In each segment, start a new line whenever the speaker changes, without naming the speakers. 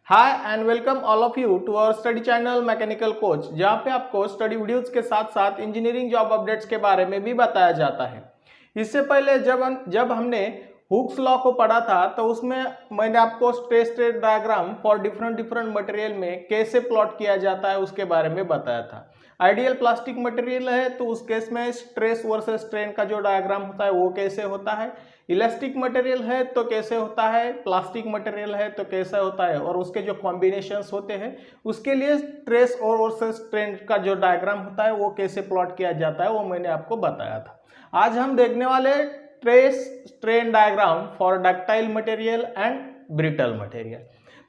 Hi and welcome all of you to our study channel mechanical coach, जहाँ पे आपको study videos के साथ साथ इंजीनियरिंग जॉब अपडेट्स के बारे में भी बताया जाता है। इससे पहले जब हमने हुक्स लॉ को पढ़ा था तो उसमें मैंने आपको stress strain diagram for different material में कैसे प्लॉट किया जाता है उसके बारे में बताया था। आइडियल प्लास्टिक मटेरियल है तो उस केस में स्ट्रेस वर्सेस स्ट्रेन का जो डायग्राम होता है वो कैसे होता है, इलास्टिक मटेरियल है तो कैसे होता है, प्लास्टिक मटेरियल है तो कैसा होता है, और उसके जो कॉम्बिनेशंस होते हैं उसके लिए स्ट्रेस और वर्सेस स्ट्रेन का जो डायग्राम होता है वो कैसे प्लॉट किया जाता है वो मैंने आपको बताया था। आज हम देखने वाले stress strain diagram for ductile material and brittle material.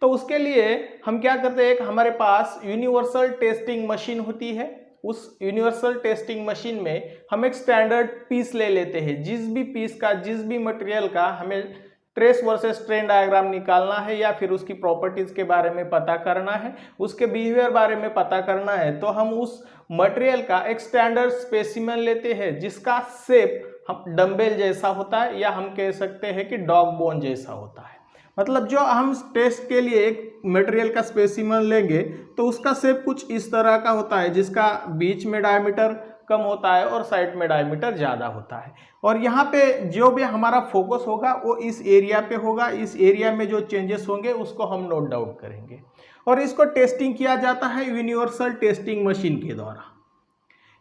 तो उसके लिए हम क्या करते हैं, एक हमारे पास यूनिवर्सल टेस्टिंग मशीन होती है। उस यूनिवर्सल टेस्टिंग मशीन में हम एक स्टैंडर्ड पीस ले लेते हैं। जिस भी पीस का, जिस भी मटेरियल का हमें ट्रेस वर्सेस स्ट्रेन डायग्राम निकालना है या फिर उसकी प्रॉपर्टीज के बारे में पता करना है, उसके बिहेवियर बारे में पता करना है, तो हम उस मटेरियल का एक स्टैंडर्ड स्पेसिमेन लेते हैं जिसका शेप हम डंबेल जैसा होता है, या हम कह सकते हैं कि डॉग बोन जैसा होता है। मतलब जो हम टेस्ट के लिए एक मटेरियल का स्पेसिमेन लेंगे तो उसका शेप कुछ इस तरह का होता है, जिसका बीच में डायमीटर कम होता है और साइड में डायमीटर ज़्यादा होता है। और यहाँ पे जो भी हमारा फोकस होगा वो इस एरिया पे होगा। इस एरिया में जो चेंजेस होंगे उसको हम नोट डाउन करेंगे, और इसको टेस्टिंग किया जाता है यूनिवर्सल टेस्टिंग मशीन के द्वारा।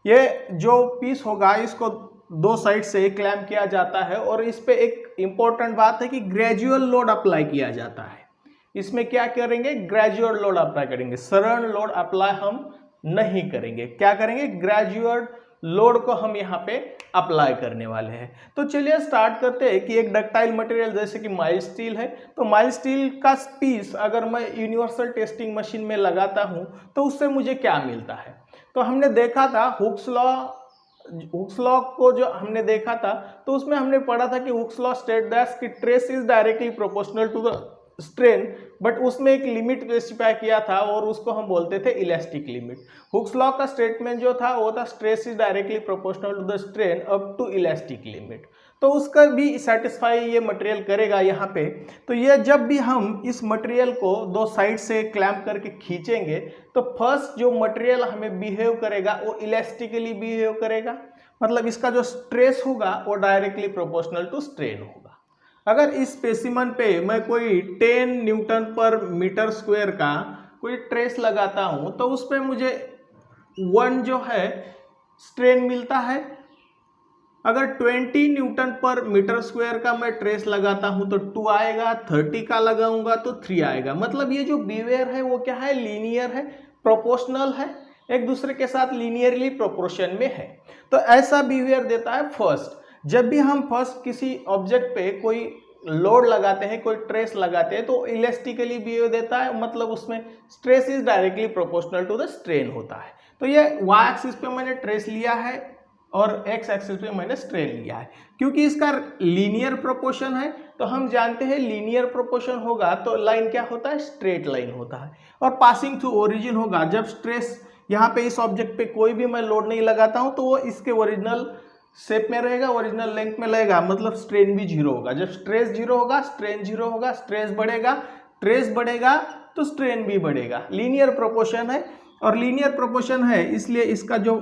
ये जो पीस होगा इसको दो साइड से क्लैम्प किया जाता है, और इस पे एक इम्पोर्टेंट बात है कि ग्रेजुअल लोड अप्लाई किया जाता है। इसमें क्या करेंगे, ग्रेजुअल लोड अप्लाई करेंगे, सडन लोड अप्लाई हम नहीं करेंगे। क्या करेंगे, ग्रेजुअल लोड को हम यहाँ पे अप्लाई करने वाले हैं। तो चलिए स्टार्ट करते हैं कि एक डक्टाइल मटेरियल जैसे कि माइल्ड स्टील है, तो माइल्ड स्टील का पीस अगर मैं यूनिवर्सल टेस्टिंग मशीन में लगाता हूँ तो उससे मुझे क्या मिलता है। तो हमने देखा था हुक्स लॉ को जो हमने देखा था तो उसमें हमने पढ़ा था कि हुक्स लॉ स्टेट दैट कि stress is directly proportional to the strain, but उसमें एक लिमिट स्पेसिफाई किया था और उसको हम बोलते थे इलास्टिक लिमिट। हुक्स लॉ का स्टेटमेंट जो था वो था stress is directly proportional to the strain up to elastic limit. तो उसका भी सेटिस्फाई ये मटेरियल करेगा यहाँ पे। तो ये जब भी हम इस मटेरियल को दो साइड से क्लैम्प करके खींचेंगे तो फर्स्ट जो मटेरियल हमें बिहेव करेगा वो इलास्टिकली बिहेव करेगा, मतलब इसका जो स्ट्रेस होगा वो डायरेक्टली प्रोपोर्शनल टू स्ट्रेन होगा। अगर इस स्पेसिमन पे मैं कोई 10 न्यूटन पर मीटर स्क्वायर का कोई ट्रेस लगाता हूं तो उस पर मुझे 1 जो है स्ट्रेन मिलता है। अगर 20 न्यूटन पर मीटर स्क्वायर का मैं ट्रेस लगाता हूं तो 2 आएगा, 30 का लगाऊंगा तो 3 आएगा। मतलब ये जो बिहेवियर है वो क्या है, लीनियर है, प्रोपोर्शनल है, एक दूसरे के साथ लीनियरली प्रोपोर्शन में है। तो ऐसा बिहेवियर देता है फर्स्ट। जब भी हम फर्स्ट किसी ऑब्जेक्ट पे कोई लोड लगाते हैं, कोई ट्रेस लगाते हैं, तो इलास्टिकली बिहेव देता है, मतलब उसमें stress is directly proportional to the strain होता है। तो ये वाई एक्सिस पे मैंने ट्रेस लिया है और एक्स एक्सिस पे मैंने स्ट्रेन लिया है। क्योंकि इसका लीनियर प्रोपोर्शन है तो हम जानते हैं लीनियर प्रोपोर्शन होगा तो लाइन क्या होता है, स्ट्रेट लाइन होता है। और पासिंग थ्रू ओरिजिन होगा। जब स्ट्रेस यहाँ पे इस ऑब्जेक्ट पे कोई भी मैं लोड नहीं लगाता हूँ तो वो इसके ओरिजिनल शेप में रहेगा, ओरिजिनल लेंथ में रहेगा, मतलब स्ट्रेन भी जीरो होगा। जब स्ट्रेस जीरो होगा स्ट्रेन जीरो होगा, स्ट्रेस बढ़ेगा, ट्रेस बढ़ेगा तो स्ट्रेन भी बढ़ेगा। लीनियर प्रोपोर्शन है, और लीनियर प्रोपोर्शन है इसलिए इसका जो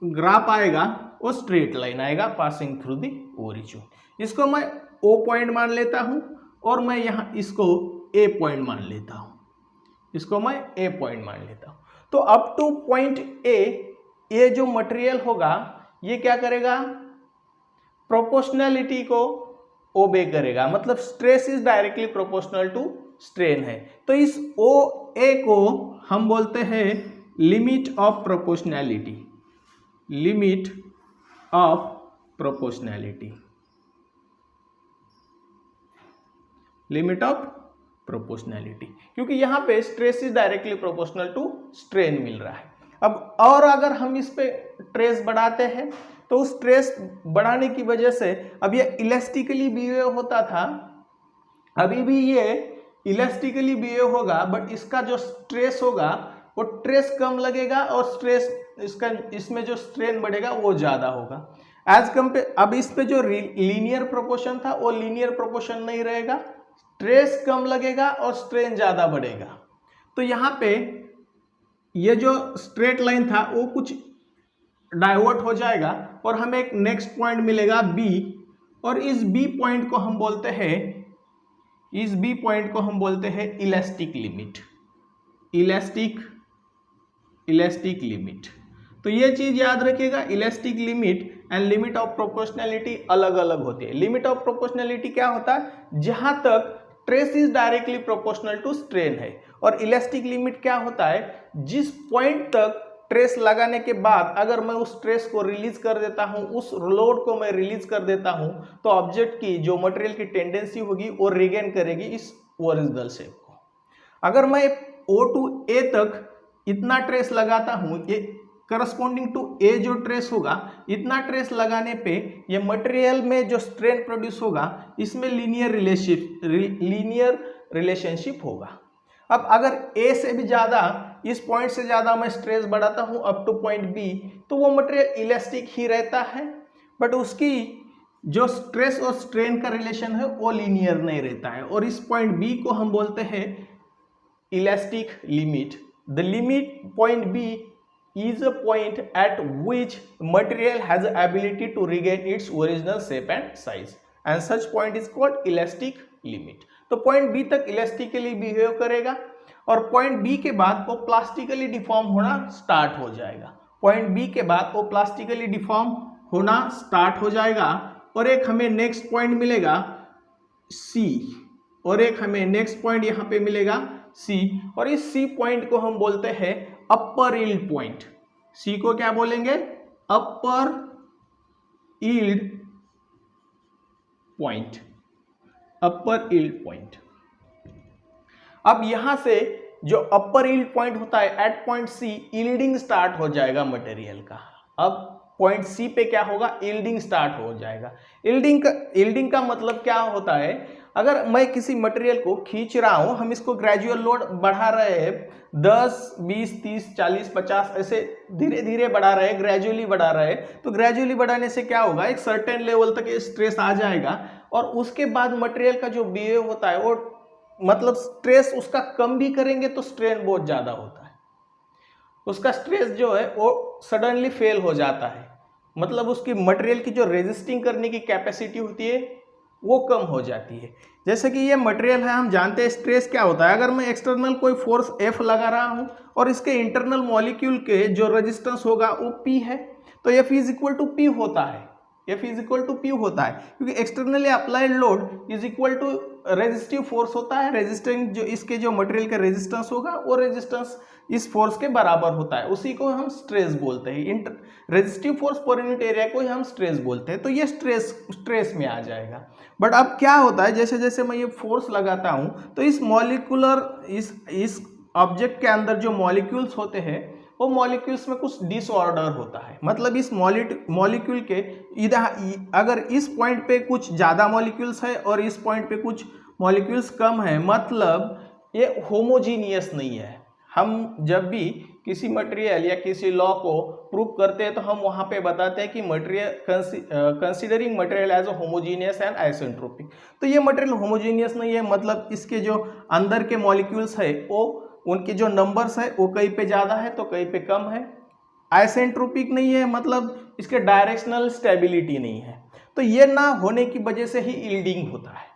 ग्राफ आएगा वो स्ट्रेट लाइन आएगा पासिंग थ्रू दी ओरिजिन। इसको मैं O पॉइंट मान लेता हूँ और मैं यहाँ इसको A पॉइंट मान लेता हूँ, इसको मैं A पॉइंट मान लेता हूँ। तो अप टू पॉइंट A ये जो मटेरियल होगा ये क्या करेगा, प्रोपोर्शनैलिटी को ओबे करेगा, मतलब stress is directly proportional to strain है। तो इस OA को हम बोलते हैं limit of proportionality, limit of proportionality, limit of proportionality, क्योंकि यहाँ पे stress is directly proportional to strain मिल रहा है। अब और अगर हम इस पे ट्रेस बढ़ाते हैं तो उस ट्रेस बढ़ाने की वजह से अब ये इलास्टिकली बिहेव होता था, अभी भी ये इलास्टिकली बिहेव होगा, बट इसका जो स्ट्रेस होगा वो ट्रेस कम लगेगा और स्ट्रेस इसमें जो स्ट्रेन बढ़ेगा वो ज़्यादा होगा एज कम्पेयर। अब इस पे जो लीनियर प्रोपोर्शन था वो लीनियर प्रोपोर्शन नहीं रहेगा, स्ट्रेस कम लगेगा और स्ट्रेन ज़्यादा बढ़ेगा। तो यहाँ पे ये जो स्ट्रेट लाइन था वो कुछ डाइवर्ट हो जाएगा और हमें एक नेक्स्ट पॉइंट मिलेगा बी, और इस बी पॉइंट को हम बोलते हैं, इस बी पॉइंट को हम बोलते हैं इलास्टिक लिमिट, इलास्टिक लिमिट। तो ये चीज याद रखिएगा, elastic limit and limit of proportionality अलग अलग होती है। लिमिट ऑफ प्रोपोर्शनैलिटी क्या होता है, जहां तक stress is directly proportional to strain है, और इलास्टिक लिमिट क्या होता है, जिस पॉइंट तक ट्रेस लगाने के बाद अगर मैं उस ट्रेस को रिलीज कर देता हूं, उस लोड को मैं रिलीज कर देता हूं, तो ऑब्जेक्ट की जो मटेरियल की टेंडेंसी होगी वो रिगेन करेगी इस ओरिजिनल शेप को। अगर मैं O टू A तक इतना ट्रेस लगाता हूं, ये करस्पॉन्डिंग टू A जो ट्रेस होगा, इतना ट्रेस लगाने पे ये मटेरियल में जो स्ट्रेन प्रोड्यूस होगा इसमें लीनियर रिलेशनशिप होगा। अब अगर A से भी ज़्यादा, इस पॉइंट से ज़्यादा मैं स्ट्रेस बढ़ाता हूँ अप टू पॉइंट B, तो वो मटेरियल इलास्टिक ही रहता है, बट उसकी जो स्ट्रेस और स्ट्रेन का रिलेशन है वो लीनियर नहीं रहता है, और इस पॉइंट B को हम बोलते हैं elastic limit. The limit point B is a point at which material has the ability to regain its original shape and size, and such point is called elastic limit। तो point B तक elastically behave करेगा, और point B के बाद वो plastically deform होना start हो जाएगा। पॉइंट B के बाद वो प्लास्टिकली डिफॉर्म होना स्टार्ट हो जाएगा, और एक हमें नेक्स्ट पॉइंट मिलेगा C, और एक हमें नेक्स्ट पॉइंट यहाँ पे मिलेगा C, और इस C पॉइंट को हम बोलते हैं अपर यील्ड पॉइंट। C को क्या बोलेंगे, upper yield point, upper yield point. अब यहां से जो अपर यील्ड पॉइंट होता है at point C, yielding start हो जाएगा मटेरियल का। अब पॉइंट C पे क्या होगा, यील्डिंग स्टार्ट हो जाएगा। यील्डिंग का मतलब क्या होता है, अगर मैं किसी मटेरियल को खींच रहा हूं, हम इसको ग्रेजुअल लोड बढ़ा रहे हैं, 10, 20, 30, 40, 50 ऐसे धीरे धीरे बढ़ा रहे हैं, ग्रेजुअली बढ़ा रहे हैं, तो ग्रेजुअली बढ़ाने से क्या होगा, एक सर्टेन लेवल तक ये स्ट्रेस आ जाएगा, और उसके बाद मटेरियल का जो बिहेव होता है वो मतलब स्ट्रेस उसका कम भी करेंगे तो स्ट्रेन बहुत ज़्यादा होता है, उसका स्ट्रेस जो है वो सडनली फेल हो जाता है, मतलब उसकी मटेरियल की जो रेजिस्टिंग करने की कैपेसिटी होती है वो कम हो जाती है। जैसे कि ये मटेरियल है, हम जानते हैं स्ट्रेस क्या होता है, अगर मैं एक्सटर्नल कोई फोर्स F लगा रहा हूँ और इसके इंटरनल मॉलिक्यूल के जो रेजिस्टेंस होगा वो P है, तो F is equal to P होता है, F is equal to P होता है, क्योंकि externally applied load is equal to resistive force होता है, रेजिस्टेंस जो इसके जो मटेरियल का रेजिस्टेंस होगा वो रेजिस्टेंस इस फोर्स के बराबर होता है, उसी को हम स्ट्रेस बोलते हैं। Resistive force per unit area को हम स्ट्रेस बोलते हैं, तो ये स्ट्रेस में आ जाएगा। बट अब क्या होता है, जैसे जैसे मैं ये फोर्स लगाता हूँ तो इस मॉलिक्यूलर इस ऑब्जेक्ट के अंदर जो मॉलिक्यूल्स होते हैं वो मॉलिक्यूल्स में कुछ डिसऑर्डर होता है, मतलब इस मॉलिक्यूल के इधर अगर इस पॉइंट पे कुछ ज़्यादा मॉलिक्यूल्स है और इस पॉइंट पे कुछ मॉलिक्यूल्स कम है, मतलब ये होमोजीनियस नहीं है। हम जब भी किसी मटेरियल या किसी लॉ को प्रूव करते हैं तो हम वहाँ पे बताते हैं कि material considering material as a homogeneous and isentropic, तो ये मटेरियल होमोजीनियस नहीं है, मतलब इसके जो अंदर के मॉलिक्यूल्स है वो उनके जो नंबर्स है वो कहीं पे ज़्यादा है तो कहीं पे कम है। आइसेंट्रोपिक नहीं है, मतलब इसके डायरेक्शनल स्टेबिलिटी नहीं है, तो ये ना होने की वजह से ही यील्डिंग होता है।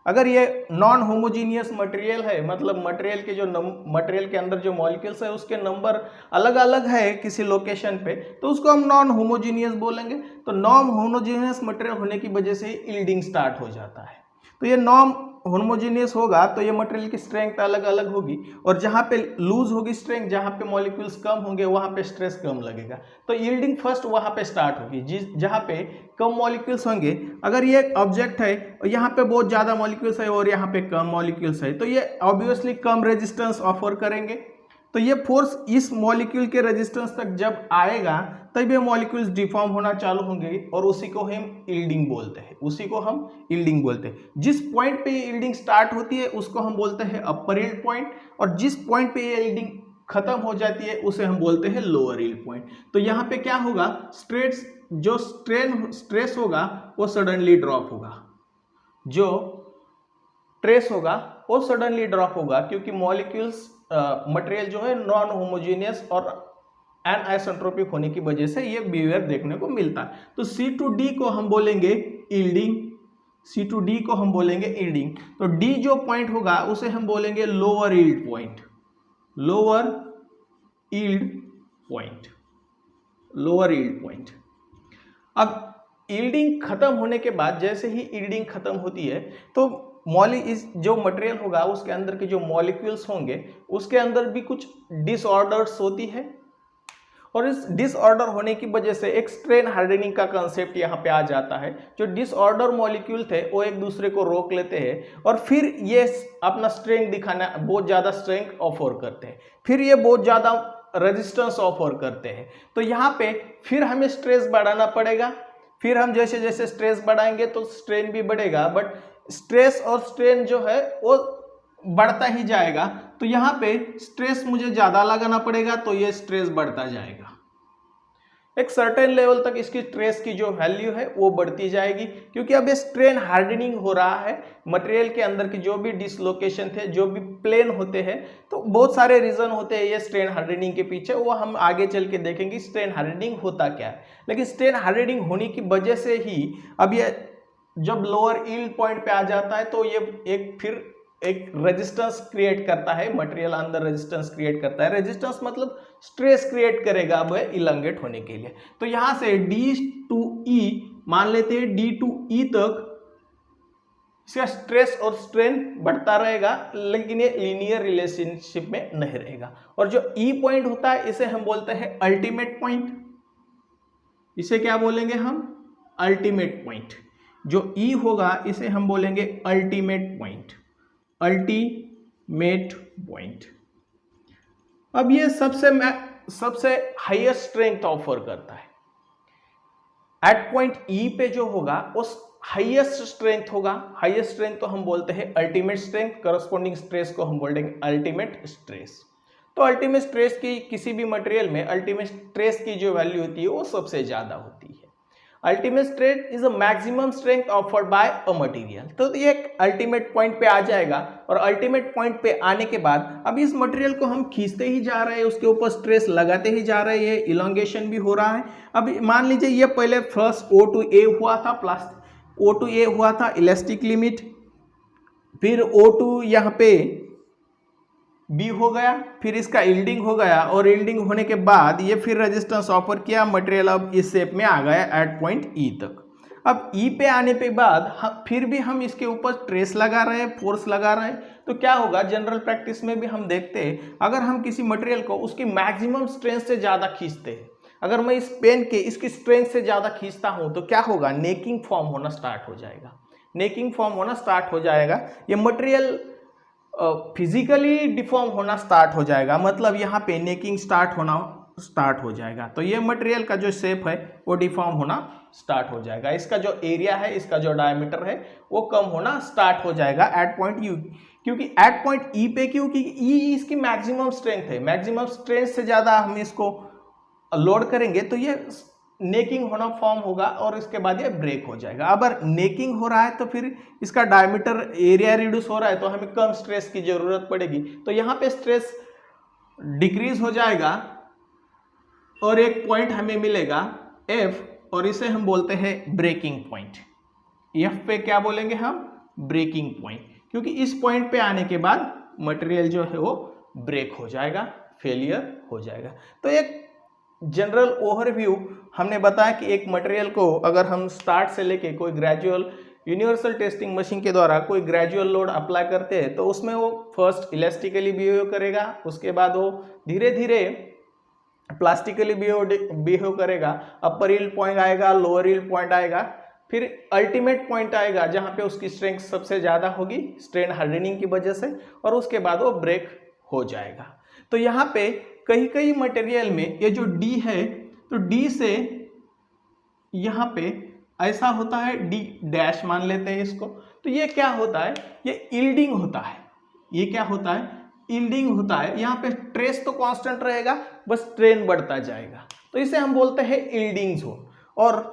अगर ये नॉन होमोजीनियस मटेरियल है, मतलब मटेरियल के जो मटेरियल के अंदर जो मॉलिक्यूल्स है उसके नंबर अलग अलग है किसी लोकेशन पे, तो उसको हम नॉन होमोजीनियस बोलेंगे। तो नॉन होमोजीनियस मटेरियल होने की वजह से यील्डिंग स्टार्ट हो जाता है। तो ये नॉन होमोजीनियस होगा तो ये मटेरियल की स्ट्रेंथ अलग अलग होगी, और जहाँ पे लूज होगी स्ट्रेंथ, जहाँ पे मॉलिक्यूल्स कम होंगे वहाँ पे स्ट्रेस कम लगेगा, तो यील्डिंग फर्स्ट वहाँ पे स्टार्ट होगी जहाँ पे कम मॉलिक्यूल्स होंगे। अगर ये एक ऑब्जेक्ट है और यहाँ पे बहुत ज़्यादा मॉलिक्यूल्स है और यहाँ पे कम मॉलिक्यूल्स है, तो ये ऑब्वियसली कम रेजिस्टेंस ऑफर करेंगे, तो ये फोर्स इस मॉलिक्यूल के रेजिस्टेंस तक जब आएगा तब ये मॉलिक्यूल्स डिफॉर्म होना चालू होंगे, और उसी को हम यील्डिंग बोलते हैं, उसी को हम यील्डिंग बोलते हैं। जिस पॉइंट पे ये यील्डिंग स्टार्ट होती है उसको हम बोलते हैं अपर यील्ड पॉइंट, और जिस पॉइंट पे ये यील्डिंग खत्म हो जाती है उसे हम बोलते हैं लोअर यील्ड पॉइंट। तो यहाँ पे क्या होगा, जो स्ट्रेस होगा वो सडनली ड्रॉप होगा, जो ट्रेस होगा वो सडनली ड्रॉप होगा, क्योंकि मॉलिक्यूल्स मटेरियल जो है नॉन होमोजेनियस और एनआइसेंट्रोपिक होने की वजह से ये बिहेवियर देखने को मिलता है। तो C2D को हम बोलेंगे यील्डिंग, C2D को हम बोलेंगे यील्डिंग। तो D जो पॉइंट होगा उसे हम बोलेंगे lower yield point, lower yield point, lower yield point. अब यील्डिंग खत्म होने के बाद, जैसे ही यील्डिंग खत्म होती है तो इस जो मटेरियल होगा उसके अंदर के जो मॉलिक्यूल्स होंगे उसके अंदर भी कुछ डिसऑर्डर्स होती है, और इस डिसऑर्डर होने की वजह से एक स्ट्रेन हार्डनिंग का कंसेप्ट यहाँ पे आ जाता है। जो डिसऑर्डर मॉलिक्यूल थे वो एक दूसरे को रोक लेते हैं और फिर ये अपना स्ट्रेंथ दिखाना, बहुत ज़्यादा स्ट्रेंथ ऑफर करते हैं, फिर ये बहुत ज़्यादा रेजिस्टेंस ऑफर करते हैं। तो यहाँ पे फिर हमें स्ट्रेस बढ़ाना पड़ेगा, फिर हम जैसे जैसे स्ट्रेस बढ़ाएंगे तो स्ट्रेन भी बढ़ेगा, बट स्ट्रेस और स्ट्रेन जो है वो बढ़ता ही जाएगा। तो यहाँ पे स्ट्रेस मुझे ज़्यादा लगाना पड़ेगा तो ये स्ट्रेस बढ़ता जाएगा, एक सर्टेन लेवल तक इसकी स्ट्रेस की जो वैल्यू है वो बढ़ती जाएगी, क्योंकि अब ये स्ट्रेन हार्डनिंग हो रहा है। मटेरियल के अंदर की जो भी डिसलोकेशन थे, जो भी प्लेन होते हैं, तो बहुत सारे रीजन होते हैं ये स्ट्रेन हार्डनिंग के पीछे, वो हम आगे चल के देखेंगे स्ट्रेन हार्डनिंग होता क्या है। लेकिन स्ट्रेन हार्डनिंग होने की वजह से ही अब ये जब लोअर यील्ड पॉइंट पे आ जाता है तो ये फिर एक रेजिस्टेंस क्रिएट करता है, मटेरियल अंदर रेजिस्टेंस क्रिएट करता है। रेजिस्टेंस मतलब स्ट्रेस क्रिएट करेगा अब इलांगेट होने के लिए। तो यहां से D to E मान लेते हैं, D to E तक इसका स्ट्रेस और स्ट्रेन बढ़ता रहेगा, लेकिन ये लीनियर रिलेशनशिप में नहीं रहेगा। और जो E पॉइंट होता है इसे हम बोलते हैं अल्टीमेट पॉइंट, इसे क्या बोलेंगे हम, अल्टीमेट पॉइंट। जो E होगा इसे हम बोलेंगे अल्टीमेट पॉइंट, अल्टीमेट पॉइंट। अब ये सबसे हाईएस्ट स्ट्रेंथ ऑफर करता है। एट पॉइंट E पे जो होगा उस हाईएस्ट स्ट्रेंथ होगा, हाईएस्ट स्ट्रेंथ तो हम बोलते हैं अल्टीमेट स्ट्रेंथ, करस्पॉन्डिंग स्ट्रेस को हम बोलेंगे अल्टीमेट स्ट्रेस। तो अल्टीमेट स्ट्रेस की किसी भी मटेरियल में अल्टीमेट स्ट्रेस की जो वैल्यू होती है वो सबसे ज्यादा होती है। Ultimate strength is a maximum strength offered by a material. तो ये एक अल्टीमेट पॉइंट पे आ जाएगा, और अल्टीमेट पॉइंट पे आने के बाद अब इस मटेरियल को हम खींचते ही जा रहे हैं, उसके ऊपर स्ट्रेस लगाते ही जा रहे हैं, इलोंगेशन भी हो रहा है। अब मान लीजिए ये पहले फर्स्ट O to A हुआ था, प्लास्टिक O to A हुआ था इलास्टिक लिमिट, फिर O to यहाँ पे B हो गया, फिर इसका यील्डिंग हो गया, और यील्डिंग होने के बाद ये फिर रेजिस्टेंस ऑफर किया, मटेरियल अब इस शेप में आ गया एट पॉइंट E तक। अब E पे आने के बाद फिर भी हम इसके ऊपर स्ट्रेस लगा रहे हैं, फोर्स लगा रहे हैं, तो क्या होगा, जनरल प्रैक्टिस में भी हम देखते हैं, अगर हम किसी मटेरियल को उसकी मैक्सिमम स्ट्रेंथ से ज़्यादा खींचते हैं, अगर मैं इस पेन के इसकी स्ट्रेंथ से ज़्यादा खींचता हूँ तो क्या होगा, नेकिंग फॉर्म होना स्टार्ट हो जाएगा, नेकिंग फॉर्म होना स्टार्ट हो जाएगा। ये मटेरियल फिजिकली डिफॉर्म होना स्टार्ट हो जाएगा, मतलब यहाँ पे नेकिंग स्टार्ट हो जाएगा। तो ये मटेरियल का जो शेप है वो डिफॉर्म होना स्टार्ट हो जाएगा, इसका जो एरिया है, इसका जो डायमीटर है वो कम होना स्टार्ट हो जाएगा एट पॉइंट U। क्योंकि एट पॉइंट E पे, क्योंकि E इसकी मैक्सिमम स्ट्रेंथ है, मैक्सिमम स्ट्रेंथ से ज़्यादा हम इसको लोड करेंगे तो ये नेकिंग होना फॉर्म होगा, और इसके बाद ये ब्रेक हो जाएगा। अगर नेकिंग हो रहा है तो फिर इसका डायमीटर एरिया रिड्यूस हो रहा है तो हमें कम स्ट्रेस की जरूरत पड़ेगी, तो यहाँ पे स्ट्रेस डिक्रीज हो जाएगा, और एक पॉइंट हमें मिलेगा F, और इसे हम बोलते हैं ब्रेकिंग पॉइंट। F पे क्या बोलेंगे हम, ब्रेकिंग पॉइंट, क्योंकि इस पॉइंट पे आने के बाद मटेरियल जो है वो ब्रेक हो जाएगा, फेलियर हो जाएगा। तो एक जनरल ओवरव्यू हमने बताया कि एक मटेरियल को अगर हम स्टार्ट से लेके कोई ग्रेजुअल यूनिवर्सल टेस्टिंग मशीन के द्वारा कोई ग्रेजुअल लोड अप्लाई करते हैं तो उसमें वो फर्स्ट इलास्टिकली बिहेव करेगा, उसके बाद वो धीरे धीरे प्लास्टिकली बिहेव करेगा, अपर यील्ड पॉइंट आएगा, लोअर यील्ड पॉइंट आएगा, फिर अल्टीमेट पॉइंट आएगा जहाँ पे उसकी स्ट्रेंथ सबसे ज़्यादा होगी स्ट्रेन हार्डनिंग की वजह से, और उसके बाद वो ब्रेक हो जाएगा। तो यहाँ पे कई मटेरियल में ये जो D है, तो D से यहाँ पे ऐसा होता है, D डैश मान लेते हैं इसको, तो ये क्या होता है, ये यील्डिंग होता है। ये क्या होता है, यील्डिंग होता है। यहाँ पे स्ट्रेस तो कांस्टेंट रहेगा, बस स्ट्रेन बढ़ता जाएगा, तो इसे हम बोलते हैं यील्डिंग जोन। और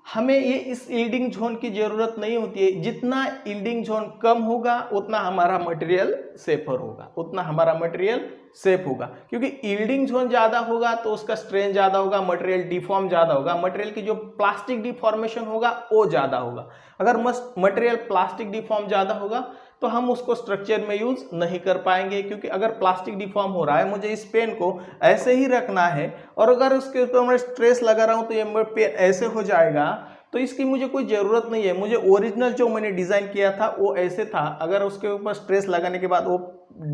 हमें ये इस यील्डिंग जोन की ज़रूरत नहीं होती है। जितना यील्डिंग जोन कम होगा उतना हमारा मटेरियल सेफर होगा, उतना हमारा मटेरियल सेफ होगा। क्योंकि यील्डिंग जोन ज़्यादा होगा तो उसका स्ट्रेन ज़्यादा होगा, मटेरियल डिफॉर्म ज़्यादा होगा, मटेरियल की जो प्लास्टिक डिफॉर्मेशन होगा वो ज़्यादा होगा। अगर मटेरियल प्लास्टिक डिफॉर्म ज़्यादा होगा तो हम उसको स्ट्रक्चर में यूज नहीं कर पाएंगे। क्योंकि अगर प्लास्टिक डिफॉर्म हो रहा है, मुझे इस पेन को ऐसे ही रखना है और अगर उसके ऊपर मैं स्ट्रेस लगा रहा हूं तो ये पेन ऐसे हो जाएगा, तो इसकी मुझे कोई ज़रूरत नहीं है। मुझे ओरिजिनल जो मैंने डिज़ाइन किया था वो ऐसे था, अगर उसके ऊपर स्ट्रेस लगाने के बाद वो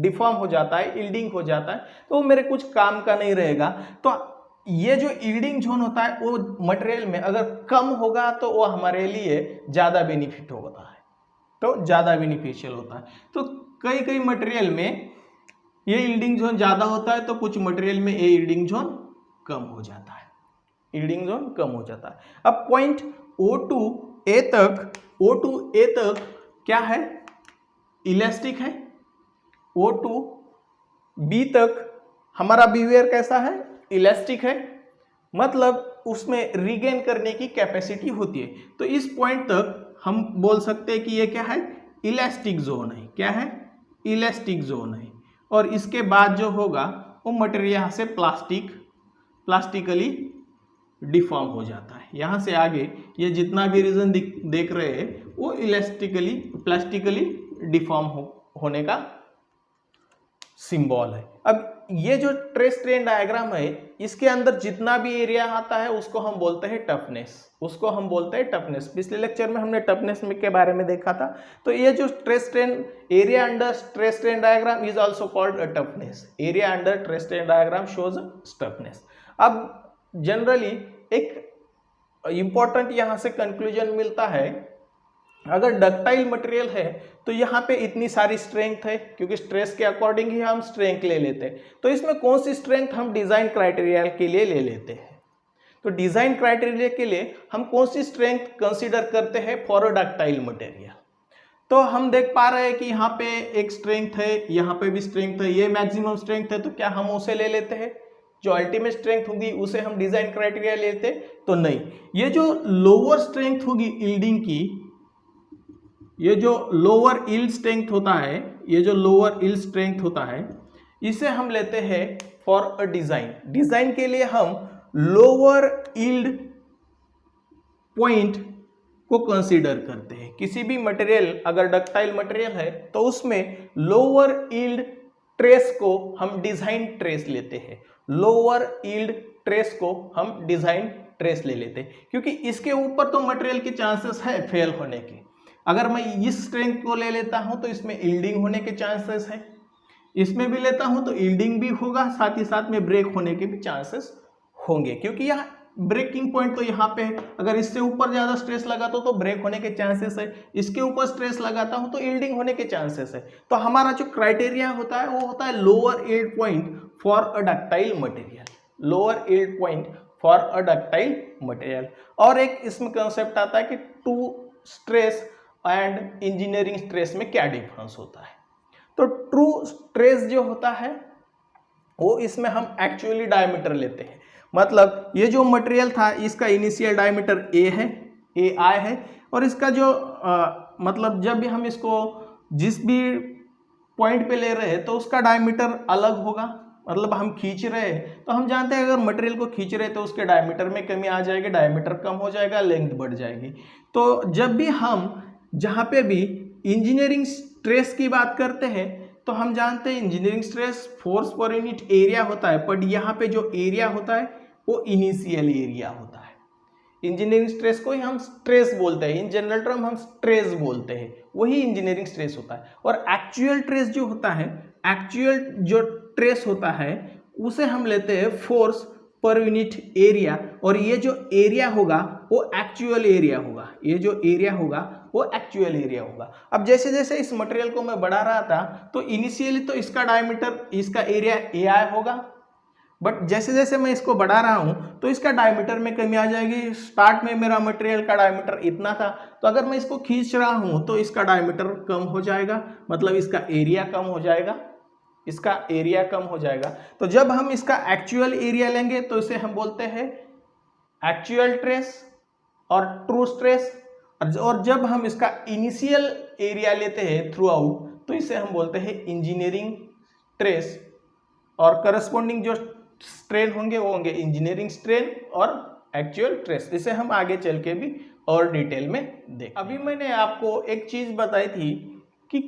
डिफॉर्म हो जाता है, यील्डिंग हो जाता है, तो वो मेरे कुछ काम का नहीं रहेगा। तो ये जो यील्डिंग जोन होता है वो मटेरियल में अगर कम होगा तो वो हमारे लिए ज़्यादा बेनिफिट होता है, तो ज़्यादा बेनिफिशियल होता है। तो कई कई मटेरियल में ये यील्डिंग जोन ज़्यादा होता है, तो कुछ मटेरियल में ये यील्डिंग जोन कम हो जाता है, यील्डिंग जोन कम हो जाता है। अब पॉइंट O2A तक क्या है? इलास्टिक है। O2B तक हमारा बिहेवियर कैसा है? इलास्टिक है, मतलब उसमें रीगेन करने की कैपेसिटी होती है। तो इस पॉइंट तक हम बोल सकते हैं कि ये क्या है? इलास्टिक जोन है। क्या है? इलास्टिक जोन है। और इसके बाद जो होगा वो मटेरियल यहाँ से प्लास्टिकली डिफॉर्म हो जाता है। यहाँ से आगे ये जितना भी रीजन देख रहे हैं वो प्लास्टिकली डिफॉर्म होने का सिंबल है। अब ये जो ट्रेस स्ट्रेन डायग्राम है, इसके अंदर जितना भी एरिया आता है उसको हम बोलते हैं टफनेस। पिछले लेक्चर में हमने टफनेस के बारे में देखा था। तो ये जो trace strain area under trace strain diagram is also called toughness. Area under trace strain diagram shows toughness. अब जनरली एक इंपॉर्टेंट यहाँ से कंक्लूजन मिलता है, अगर डक्टाइल मटेरियल है तो यहाँ पे इतनी सारी स्ट्रेंथ है, क्योंकि स्ट्रेस के अकॉर्डिंग ही हम स्ट्रेंथ ले लेते हैं। तो इसमें कौन सी स्ट्रेंथ हम डिजाइन क्राइटेरिया के लिए ले लेते हैं? तो डिजाइन क्राइटेरिया के लिए हम कौन सी स्ट्रेंथ कंसीडर करते हैं फॉर अ डक्टाइल मटेरियल? तो हम देख पा रहे हैं कि यहाँ पे एक स्ट्रेंथ है, यहाँ पे भी स्ट्रेंथ है, ये मैक्सिमम स्ट्रेंथ है, तो क्या हम उसे ले लेते हैं? जो अल्टीमेट स्ट्रेंथ होगी उसे हम डिजाइन क्राइटेरिया लेते? तो नहीं। ये जो लोअर स्ट्रेंथ होगी यील्डिंग की, ये जो लोअर यील्ड स्ट्रेंथ होता है, ये जो लोअर यील्ड स्ट्रेंथ होता है, इसे हम लेते हैं फॉर अ डिजाइन के लिए हम लोअर यील्ड पॉइंट को कंसीडर करते हैं। किसी भी मटेरियल अगर डक्टाइल मटेरियल है तो उसमें लोअर यील्ड ट्रेस को हम डिजाइन ट्रेस लेते हैं। लोअर यील्ड ट्रेस को हम डिजाइन ट्रेस ले लेते हैं, क्योंकि इसके ऊपर तो मटेरियल के चांसेस है फेल होने के। अगर मैं इस स्ट्रेंथ को ले लेता हूं तो इसमें यील्डिंग होने के चांसेस है, इसमें भी लेता हूं तो यील्डिंग भी होगा, साथ ही साथ में ब्रेक होने के भी चांसेस होंगे, क्योंकि यहाँ ब्रेकिंग पॉइंट तो यहाँ पे है। अगर इससे ऊपर ज्यादा स्ट्रेस लगाता हूं तो ब्रेक होने के चांसेस है, इसके ऊपर स्ट्रेस लगाता हूं तो यील्डिंग होने के चांसेस है। तो हमारा जो क्राइटेरिया होता है वो होता है lower yield point for a ductile material, lower yield point for a ductile material. और एक इसमें कंसेप्ट आता है कि true stress and engineering stress में क्या डिफरेंस होता है। तो ट्रू स्ट्रेस जो होता है वो इसमें हम एक्चुअली डायमीटर लेते हैं। मतलब ये जो मटेरियल था इसका इनिशियल डायमीटर ए आई है, और इसका जो मतलब जब भी हम इसको जिस भी पॉइंट पे ले रहे हैं तो उसका डायमीटर अलग होगा। मतलब हम खींच रहे हैं तो हम जानते हैं अगर मटेरियल को खींच रहे हैं तो उसके डायमीटर में कमी आ जाएगी, डायमीटर कम हो जाएगा, लेंथ बढ़ जाएगी। तो जब भी हम जहाँ पे भी इंजीनियरिंग स्ट्रेस की बात करते हैं तो हम जानते हैं engineering stress force per unit area होता है, बट यहाँ पे जो एरिया होता है वो इनिशियल एरिया होता है। इंजीनियरिंग स्ट्रेस को ही हम स्ट्रेस बोलते हैं, इन जनरल टर्म हम स्ट्रेस बोलते हैं, वही इंजीनियरिंग स्ट्रेस होता है। और एक्चुअल ट्रेस जो होता है, एक्चुअल जो ट्रेस होता है उसे हम लेते हैं फोर्स पर यूनिट एरिया, और ये जो एरिया होगा वो एक्चुअल एरिया होगा, ये जो एरिया होगा वो एक्चुअल एरिया होगा। अब जैसे जैसे इस मटेरियल को मैं बढ़ा रहा था तो इनिशियली तो इसका डायमीटर, इसका एरिया ए आई होगा, बट जैसे जैसे मैं इसको बढ़ा रहा हूं तो इसका डायमीटर में कमी आ जाएगी। स्टार्ट में मेरा मटेरियल का डायमीटर इतना था, तो अगर मैं इसको खींच रहा हूं तो इसका डायमीटर कम हो जाएगा, मतलब इसका एरिया कम हो जाएगा, इसका एरिया कम हो जाएगा। तो जब हम इसका एक्चुअल एरिया लेंगे तो इसे हम बोलते हैं एक्चुअल ट्रेस, और ट्रू स्ट्रेस। और जब हम इसका इनिशियल एरिया लेते हैं थ्रू आउट तो इसे हम बोलते हैं इंजीनियरिंग ट्रेस, और करस्पॉन्डिंग जो स्ट्रेन होंगे वो होंगे इंजीनियरिंग स्ट्रेन और एक्चुअल ट्रेस। इसे हम आगे चल के भी और डिटेल में देखें। अभी मैंने आपको एक चीज़ बताई थी कि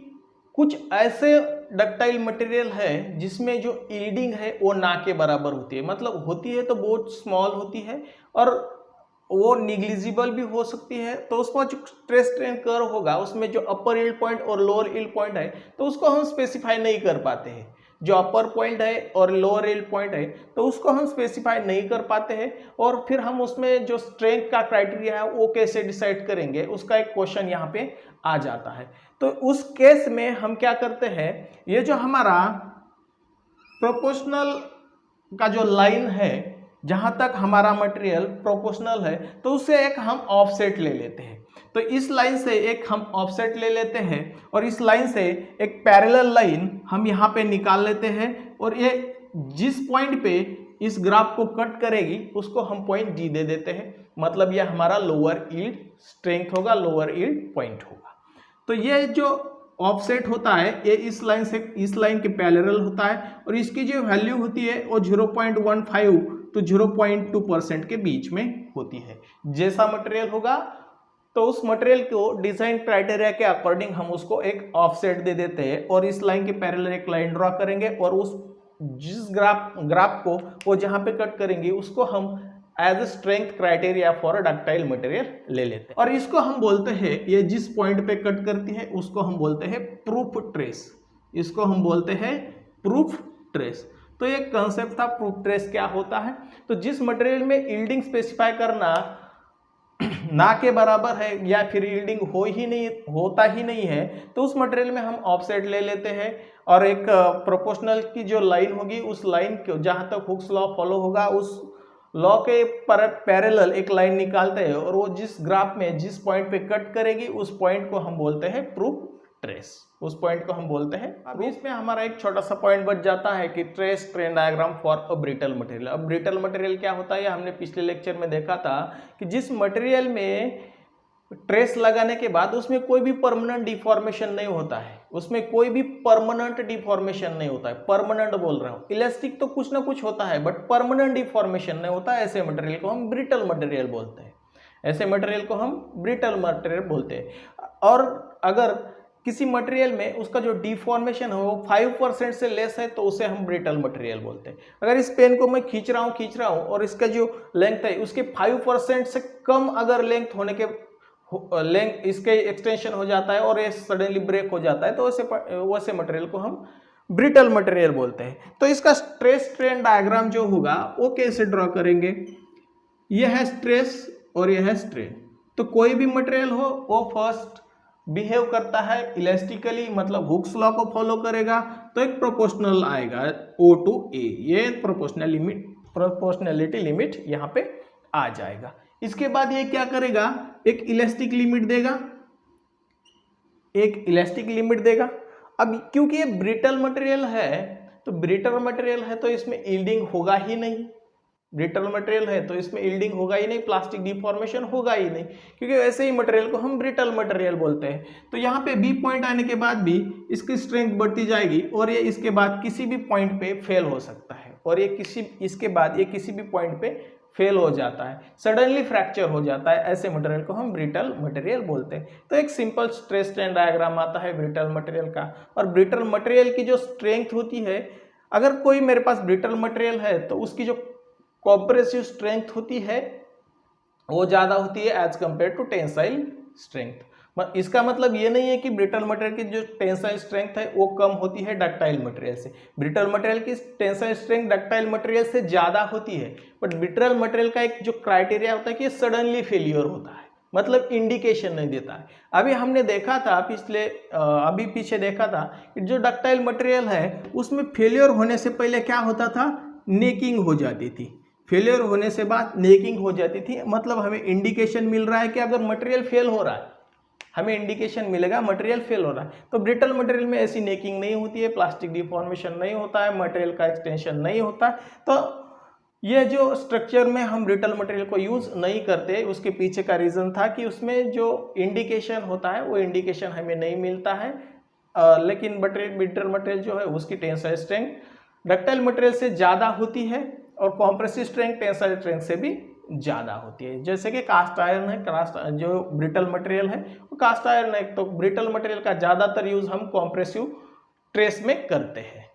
कुछ ऐसे डक्टाइल मटेरियल है जिसमें जो यील्डिंग है वो ना के बराबर होती है, मतलब होती है तो बहुत स्मॉल होती है और वो निग्लिजिबल भी हो सकती है। तो उसमें जो स्ट्रेस स्ट्रेन कर्व होगा उसमें जो अपर यील्ड पॉइंट और लोअर यील्ड पॉइंट है तो उसको हम स्पेसिफाई नहीं कर पाते हैं। जो अपर पॉइंट है और लोअर यील्ड पॉइंट है तो उसको हम स्पेसिफाई नहीं कर पाते हैं, और फिर हम उसमें जो स्ट्रेंथ का क्राइटेरिया है वो कैसे डिसाइड करेंगे, उसका एक क्वेश्चन यहाँ पे आ जाता है। तो उस केस में हम क्या करते हैं, ये जो हमारा प्रोपोर्शनल का जो लाइन है जहां तक हमारा मटेरियल प्रोपोर्शनल है तो उससे एक हम ऑफसेट ले लेते हैं। तो इस लाइन से एक हम ऑफसेट ले लेते हैं और इस लाइन से एक पैरेलल लाइन हम यहाँ पे निकाल लेते हैं, और ये जिस पॉइंट पे इस ग्राफ को कट करेगी उसको हम पॉइंट डी दे देते हैं, मतलब ये हमारा लोअर यील्ड स्ट्रेंथ होगा, लोअर यील्ड पॉइंट होगा। तो ये जो ऑफसेट होता है ये इस लाइन से इस लाइन के पैरेलल होता है, और इसकी जो वैल्यू होती है वो 0.15 to 0.2% के बीच में होती है। जैसा मटेरियल होगा तो उस मटेरियल को डिजाइन क्राइटेरिया के अकॉर्डिंग हम उसको एक ऑफसेट दे देते हैं, और इस लाइन के पैरेलल एक लाइन ड्रॉ करेंगे, और उस जिस ग्राफ को वो जहाँ पे कट करेंगे उसको हम as strength criteria for ductile material ले लेते हैं, और इसको हम बोलते हैं, ये जिस पॉइंट पे कट करती है उसको हम बोलते हैं प्रूफ ट्रेस। इसको हम बोलते हैं प्रूफ ट्रेस। तो ये कंसेप्ट था प्रूफ ट्रेस क्या होता है। तो जिस मटेरियल में यील्डिंग स्पेसिफाई करना ना के बराबर है या फिर यील्डिंग होता ही नहीं है तो उस मटेरियल में हम ऑफसेट ले लेते हैं, और एक प्रोपोर्शनल की जो लाइन होगी उस लाइन को जहां तक हुक्स लॉ फॉलो होगा उस लॉ के पैरेलल एक लाइन निकालते हैं, और वो जिस ग्राफ में जिस पॉइंट पे कट करेगी उस पॉइंट को हम बोलते हैं प्रूफ ट्रेस। उस पॉइंट को हम बोलते हैं। अब इसमें हमारा एक छोटा सा पॉइंट बच जाता है कि trace strain diagram for a brittle material. अब ब्रिटल मटेरियल क्या होता है, हमने पिछले लेक्चर में देखा था कि जिस मटेरियल में ट्रेस लगाने के बाद उसमें कोई भी परमानेंट डिफॉर्मेशन नहीं होता है, उसमें कोई भी परमानेंट डिफॉर्मेशन नहीं होता है। परमानेंट बोल रहा हूँ, इलास्टिक तो कुछ ना कुछ होता है बट परमानेंट डिफॉर्मेशन नहीं होता है। ऐसे मटेरियल को हम ब्रिटल मटेरियल बोलते हैं। ऐसे मटेरियल को हम ब्रिटल मटेरियल बोलते हैं। और अगर किसी मटेरियल में उसका जो डिफॉर्मेशन है वो 5% से लेस है तो उसे हम ब्रिटल मटेरियल बोलते हैं। अगर इस पेन को मैं खींच रहा हूँ और इसका जो लेंथ है उसके 5% से कम अगर लेंथ होने के इसके एक्सटेंशन हो जाता है और ये सडनली ब्रेक हो जाता है तो वैसे मटेरियल को हम ब्रिटल मटेरियल बोलते हैं। तो इसका स्ट्रेस स्ट्रेन डायग्राम जो होगा वो कैसे ड्रॉ करेंगे, यह है स्ट्रेस और यह है स्ट्रेन। तो कोई भी मटेरियल हो वो फर्स्ट बिहेव करता है इलास्टिकली, मतलब हुक्स लॉ को फॉलो करेगा, तो एक प्रोपोर्शनल आएगा O to A, ये प्रोपोर्शनलिटी लिमिट यहाँ पे आ जाएगा। इसके बाद ये क्या करेगा, एक इलास्टिक लिमिट देगा, एक इलास्टिक लिमिट देगा। अब क्योंकि ये ब्रिटल मटेरियल है तो ब्रिटल मटेरियल है तो इसमें यील्डिंग होगा ही नहीं, ब्रिटल मटेरियल है तो इसमें यील्डिंग होगा ही नहीं, प्लास्टिक डिफॉर्मेशन होगा ही नहीं, क्योंकि वैसे ही मटेरियल को हम ब्रिटल मटेरियल बोलते हैं। तो यहाँ पे बी पॉइंट आने के बाद भी इसकी स्ट्रेंथ बढ़ती जाएगी और ये इसके बाद किसी भी पॉइंट पे फेल हो सकता है, और ये इसके बाद ये किसी भी पॉइंट पे फेल हो जाता है, सडनली फ्रैक्चर हो जाता है। ऐसे मटेरियल को हम ब्रिटल मटेरियल बोलते हैं। तो एक सिंपल स्ट्रेस स्ट्रेन डायग्राम आता है ब्रिटल मटेरियल का। और ब्रिटल मटेरियल की जो स्ट्रेंथ होती है, अगर कोई मेरे पास ब्रिटल मटेरियल है तो उसकी जो कॉम्प्रेसिव स्ट्रेंथ होती है वो ज़्यादा होती है as compare to tensile strength. इसका मतलब ये नहीं है कि ब्रिटल मटेरियल की जो टेंसाइल स्ट्रेंथ है वो कम होती है डक्टाइल मटेरियल से। ब्रिटल मटेरियल की टेंसाइल स्ट्रेंथ डक्टाइल मटेरियल से ज़्यादा होती है, बट ब्रिटल मटेरियल का एक जो क्राइटेरिया होता है कि सडनली फेलियर होता है, मतलब इंडिकेशन नहीं देता है। अभी हमने देखा था अभी पीछे देखा था कि जो डक्टाइल मटेरियल है उसमें फेलियर होने से पहले क्या होता था, नेकिंग हो जाती थी। फेलियर होने से बाद नेकिंग हो जाती थी, मतलब हमें इंडिकेशन मिल रहा है कि अगर मटेरियल फेल हो रहा है, हमें इंडिकेशन मिलेगा मटेरियल फेल हो रहा है। तो ब्रिटल मटेरियल में ऐसी नेकिंग नहीं होती है, प्लास्टिक डिफॉर्मेशन नहीं होता है, मटेरियल का एक्सटेंशन नहीं होता है। तो ये जो स्ट्रक्चर में हम ब्रिटल मटेरियल को यूज़ नहीं करते, उसके पीछे का रीज़न था कि उसमें जो इंडिकेशन होता है वो इंडिकेशन हमें नहीं मिलता है। लेकिन ब्रिटल मटेरियल जो है उसकी टेंसाइल स्ट्रेंथ डक्टाइल मटेरियल से ज़्यादा होती है और कॉम्प्रेसिव स्ट्रेंथ टेंसाइल स्ट्रेंथ से भी ज़्यादा होती है। जैसे कि कास्ट आयरन है, कास्ट जो ब्रिटल मटेरियल है वो कास्ट आयरन है, तो ब्रिटल मटेरियल का ज़्यादातर यूज़ हम कॉम्प्रेसिव ट्रेस में करते हैं।